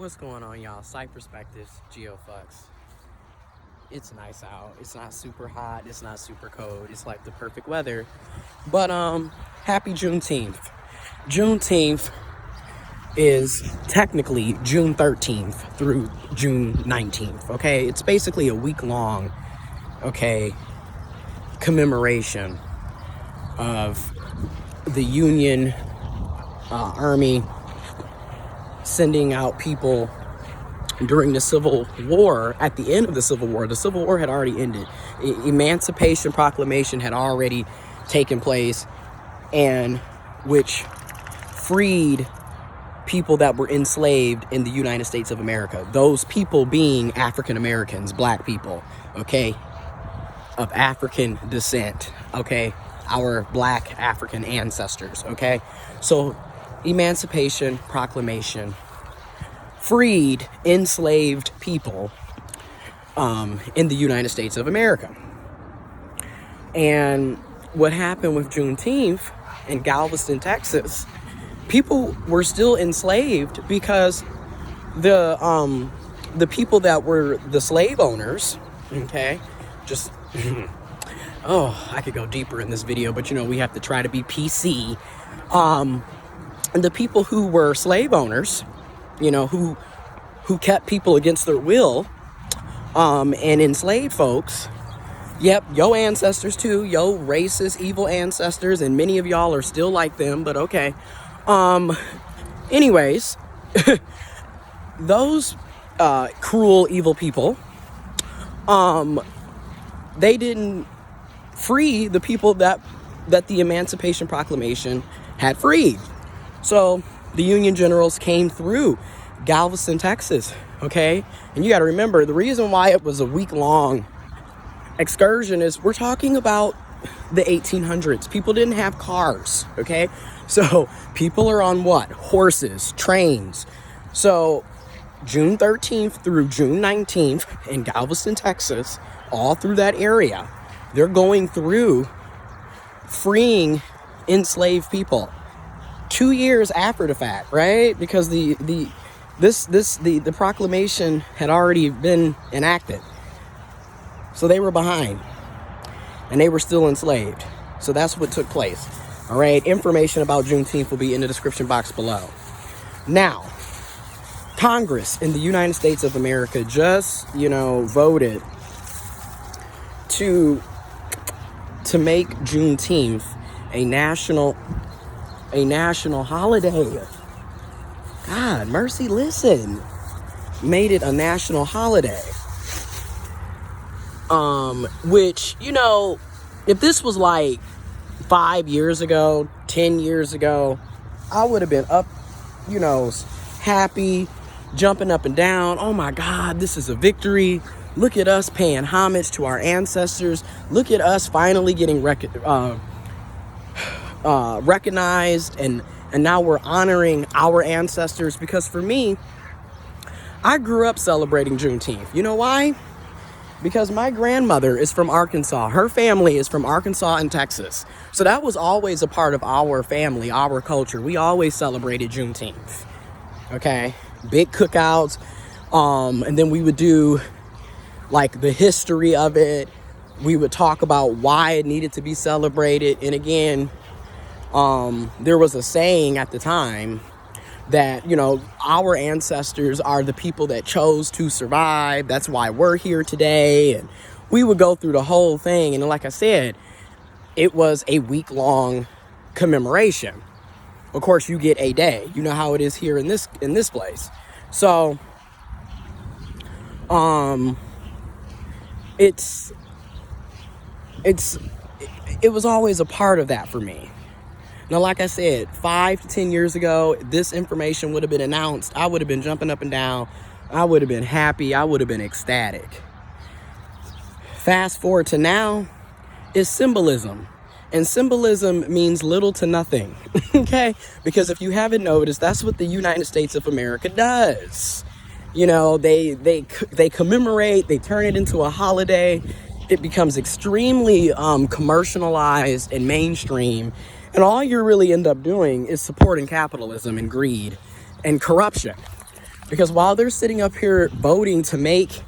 What's going on, y'all? Site Perspectives, giofvcks. It's nice out. It's not super hot. It's not super cold. It's like the perfect weather. But happy Juneteenth. Juneteenth is technically June 13th through June 19th. Okay, it's basically a week-long, commemoration of the Union Army sending out people during the Civil War. At the end of the Civil War had already ended. Emancipation Proclamation had already taken place, and which freed people that were enslaved in the United States of America. Those people being African Americans, black people, of African descent, our black African ancestors, So Emancipation Proclamation freed enslaved people in the United States of America. And what happened with Juneteenth in Galveston, Texas, people were still enslaved because the people that were the slave owners, I could go deeper in this video, but we have to try to be PC. And the people who were slave owners, who kept people against their will, and enslaved folks, yep, your ancestors too, yo racist, evil ancestors, and many of y'all are still like them, but okay. Anyways, those cruel, evil people, they didn't free the people that the Emancipation Proclamation had freed. So the Union generals came through Galveston, Texas, and you got to remember, the reason why it was a week-long excursion is we're talking about the 1800s. People didn't have cars, so people are on what? Horses, trains. So June 13th through June 19th in Galveston, Texas, all through that area, they're going through freeing enslaved people 2 years after the fact, right? Because the proclamation had already been enacted. So they were behind and they were still enslaved. So that's what took place. All right. Information about Juneteenth will be in the description box below. Now, Congress in the United States of America just, voted to make Juneteenth a national holiday. God, mercy, listen. Made it a national holiday. Which, if this was like 5 years ago, 10 years ago, I would have been up, happy, jumping up and down. Oh my God, this is a victory. Look at us paying homage to our ancestors. Look at us finally getting recognized, and now we're honoring our ancestors. Because for me, I grew up celebrating Juneteenth. You know why? Because my grandmother is from Arkansas. Her family is from Arkansas and Texas. So that was always a part of our family, our culture. We always celebrated Juneteenth. Big cookouts. And then we would do like the history of it. We would talk about why it needed to be celebrated. And again, there was a saying at the time that, our ancestors are the people that chose to survive. That's why we're here today. And we would go through the whole thing. And like I said, it was a week-long commemoration. Of course, you get a day. You know how it is here in this place. So, it was always a part of that for me. Now, like I said, 5 to 10 years ago, this information would have been announced. I would have been jumping up and down. I would have been happy. I would have been ecstatic. Fast forward to now, is symbolism. And symbolism means little to nothing, Because if you haven't noticed, that's what the United States of America does. They commemorate, they turn it into a holiday. It becomes extremely commercialized and mainstream. And all you really end up doing is supporting capitalism and greed and corruption. Because while they're sitting up here voting to make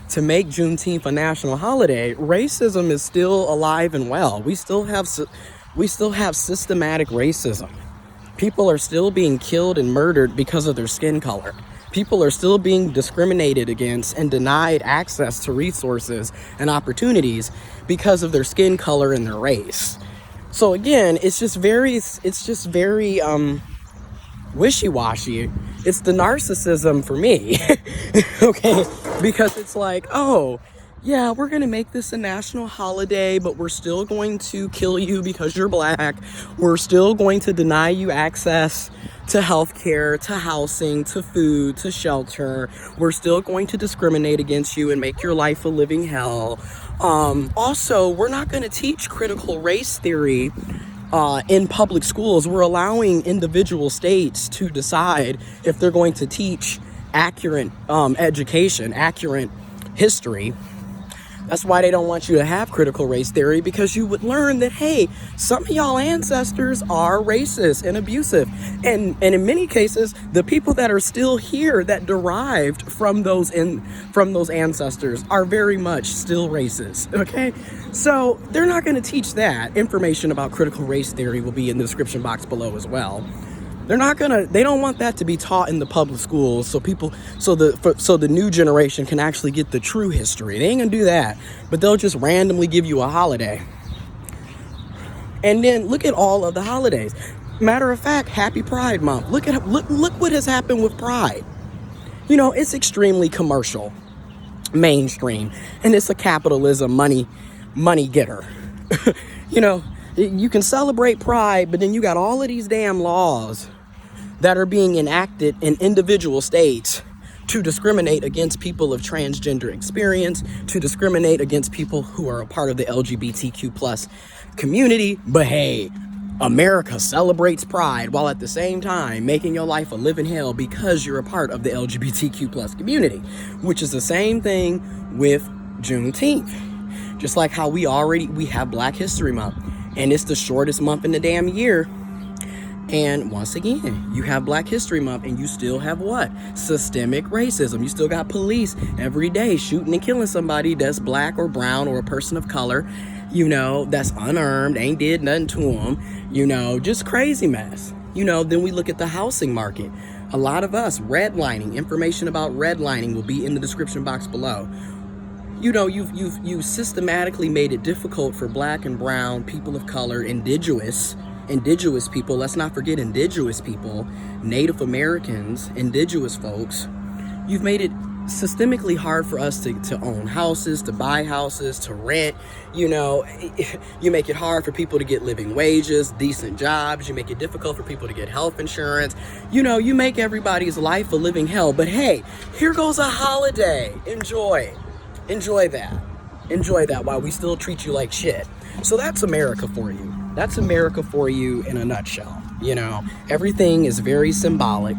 Juneteenth a national holiday, racism is still alive and well. We still have systematic racism. People are still being killed and murdered because of their skin color. People are still being discriminated against and denied access to resources and opportunities because of their skin color and their race. So again, it's just very wishy-washy. It's the narcissism for me. Okay, because it's like, oh yeah, we're gonna make this a national holiday, but we're still going to kill you because you're black. We're still going to deny you access to healthcare, to housing, to food, to shelter. We're still going to discriminate against you and make your life a living hell. Also, we're not going to teach critical race theory in public schools. We're allowing individual states to decide if they're going to teach accurate education, accurate history. That's why they don't want you to have critical race theory, because you would learn that, hey, some of y'all ancestors are racist and abusive. And in many cases, the people that are still here that derived from those ancestors are very much still racist, okay? So they're not going to teach that. Information about critical race theory will be in the description box below as well. They don't want that to be taught in the public schools so the new generation can actually get the true history. They ain't gonna do that, but they'll just randomly give you a holiday. And then look at all of the holidays. Matter of fact, Happy Pride Month. Look what has happened with Pride. You know, it's extremely commercial, mainstream, and it's a capitalism money getter. You know, you can celebrate Pride, but then you got all of these damn laws that are being enacted in individual states to discriminate against people of transgender experience, to discriminate against people who are a part of the LGBTQ plus community. But hey, America celebrates Pride while at the same time making your life a living hell because you're a part of the LGBTQ plus community, which is the same thing with Juneteenth. Just like how we have Black History Month, and it's the shortest month in the damn year. And once again, you have Black History Month and you still have what? Systemic racism. You still got police every day shooting and killing somebody that's black or brown or a person of color, you know, that's unarmed, ain't did nothing to them, you know, just crazy mess. You know, then we look at the housing market. A lot of us, redlining, information about redlining will be in the description box below. You know, you've systematically made it difficult for black and brown, people of color, indigenous people. Let's not forget indigenous people, Native Americans, indigenous folks. You've made it systemically hard for us to own houses, to buy houses, to rent. You know, you make it hard for people to get living wages, decent jobs. You make it difficult for people to get health insurance. You know, you make everybody's life a living hell. But hey, here goes a holiday. Enjoy that while we still treat you like shit. So that's America for you. That's America for you in a nutshell. You know, everything is very symbolic,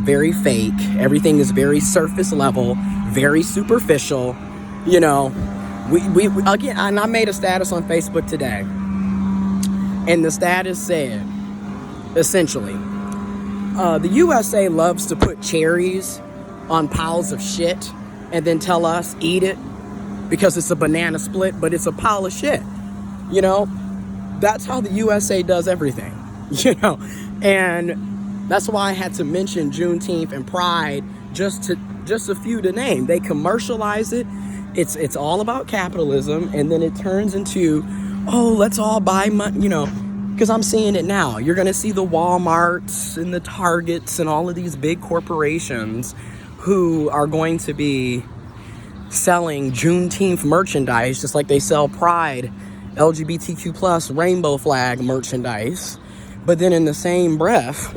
very fake. Everything is very surface level, very superficial. You know, we again, and I made a status on Facebook today, and the status said, essentially, the USA loves to put cherries on piles of shit and then tell us eat it because it's a banana split, but it's a pile of shit. You know, that's how the USA does everything, you know, and that's why I had to mention Juneteenth and Pride, just a few to name. They commercialize it. It's all about capitalism, and then it turns into, oh, let's all buy money, you know, because I'm seeing it now. You're going to see the Walmarts and the Targets and all of these big corporations who are going to be selling Juneteenth merchandise, just like they sell Pride, LGBTQ plus rainbow flag merchandise. But then in the same breath,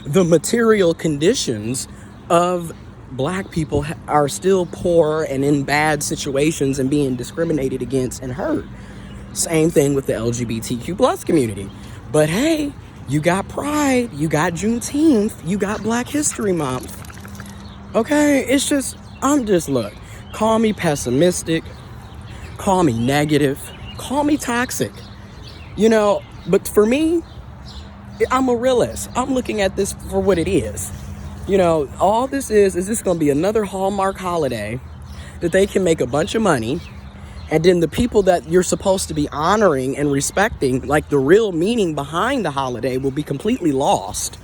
the material conditions of black people are still poor and in bad situations and being discriminated against and hurt. Same thing with the LGBTQ plus community. But hey, you got Pride, you got Juneteenth, you got Black History Month. Okay, it's just, look, call me pessimistic, call me negative, call me toxic, you know, but for me, I'm a realist. I'm looking at this for what it is. You know, all this is this going to be another Hallmark holiday that they can make a bunch of money. And then the people that you're supposed to be honoring and respecting, like the real meaning behind the holiday, will be completely lost.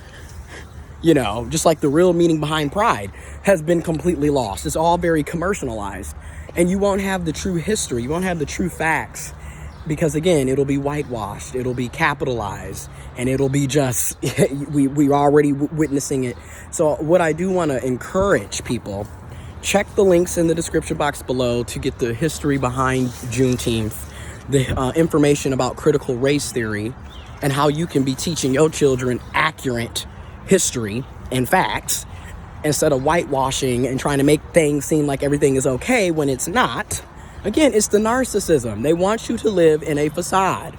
You know, just like the real meaning behind Pride has been completely lost. It's all very commercialized. And you won't have the true history. You won't have the true facts. Because, again, it'll be whitewashed. It'll be capitalized. And it'll be just, we're already witnessing it. So what I do want to encourage people, check the links in the description box below to get the history behind Juneteenth, the information about critical race theory, and how you can be teaching your children accurate history and facts instead of whitewashing and trying to make things seem like everything is okay when it's not. Again, it's the narcissism. They want you to live in a facade.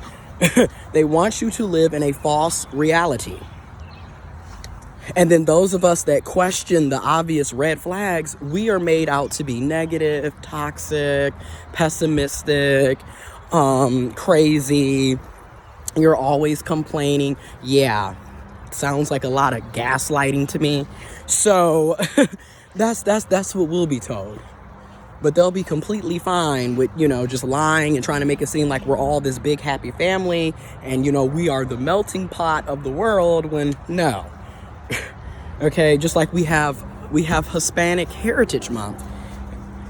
They want you to live in a false reality. And then those of us that question the obvious red flags, we are made out to be negative, toxic, pessimistic, crazy. You're always complaining. Yeah, sounds like a lot of gaslighting to me. So that's what we'll be told. But they'll be completely fine with, you know, just lying and trying to make it seem like we're all this big happy family and, you know, we are the melting pot of the world when no. Okay, just like we have Hispanic Heritage Month.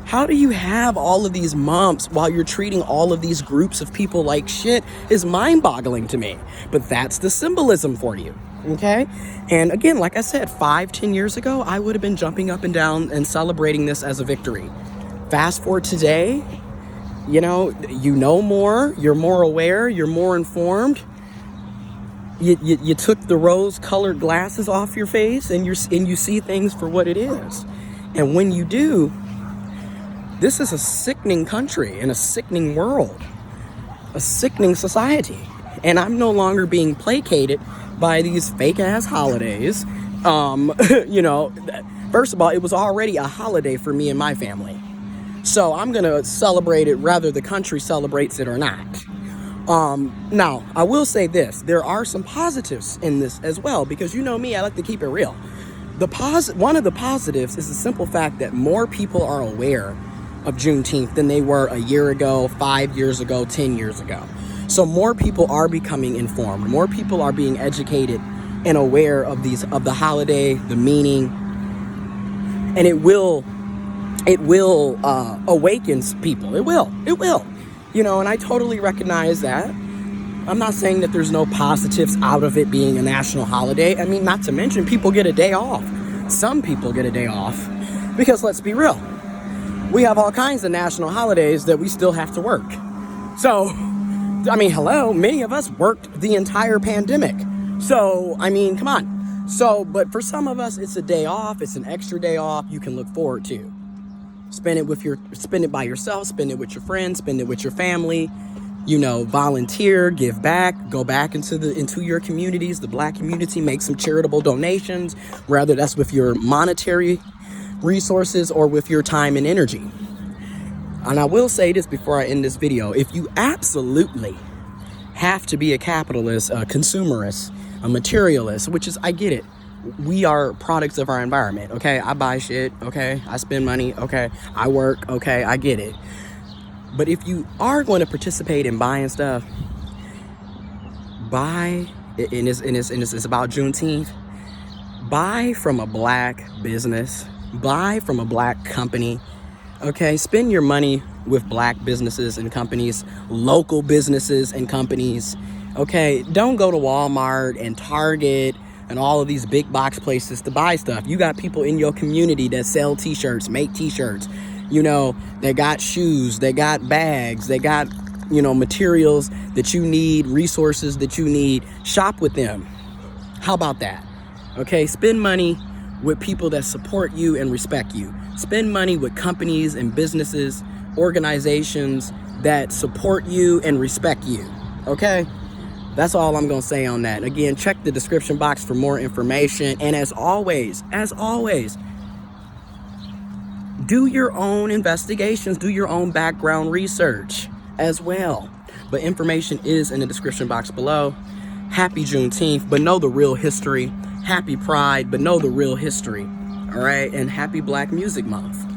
How do you have all of these months while you're treating all of these groups of people like shit is mind-boggling to me. But that's the symbolism for you, okay? And again, like I said, 5-10 years ago, I would have been jumping up and down and celebrating this as a victory. Fast forward today, you know more, you're more aware, you're more informed. You took the rose-colored glasses off your face and you see things for what it is. And when you do, this is a sickening country and a sickening world, a sickening society. And I'm no longer being placated by these fake-ass holidays. You know, first of all, it was already a holiday for me and my family. So I'm going to celebrate it whether the country celebrates it or not. Now, I will say this. There are some positives in this as well, because you know me, I like to keep it real. One of the positives is the simple fact that more people are aware of Juneteenth than they were a year ago, 5 years ago, 10 years ago. So more people are becoming informed. More people are being educated and aware of the holiday, the meaning, and it will awaken people. It will. You know, and I totally recognize that. I'm not saying that there's no positives out of it being a national holiday. I mean, not to mention people get a day off. Some people get a day off because let's be real. We have all kinds of national holidays that we still have to work. So, I mean, hello, many of us worked the entire pandemic. So, I mean, come on. So, but for some of us, it's a day off. It's an extra day off you can look forward to. Spend it by yourself, spend it with your friends, spend it with your family, you know, volunteer, give back, go back into your communities, the Black community, make some charitable donations, whether that's with your monetary resources or with your time and energy. And I will say this before I end this video, if you absolutely have to be a capitalist, a consumerist, a materialist, which is, I get it. We are products of our environment, okay? I buy shit, okay? I spend money, okay? I work, okay? I get it. But if you are going to participate in buying stuff, buy, and it's about Juneteenth, buy from a Black business, buy from a Black company, okay? Spend your money with Black businesses and companies, local businesses and companies, okay? Don't go to Walmart and Target and all of these big box places to buy stuff. You got people in your community that sell t-shirts, make t-shirts. You know, they got shoes, they got bags, they got, you know, materials that you need, resources that you need. Shop with them. How about that? Okay, spend money with people that support you and respect you. Spend money with companies and businesses, organizations that support you and respect you. Okay? That's all I'm going to say on that. Again, check the description box for more information. And as always, do your own investigations, do your own background research as well. But information is in the description box below. Happy Juneteenth, but know the real history. happy Pride, but know the real history. All right, and happy Black Music Month.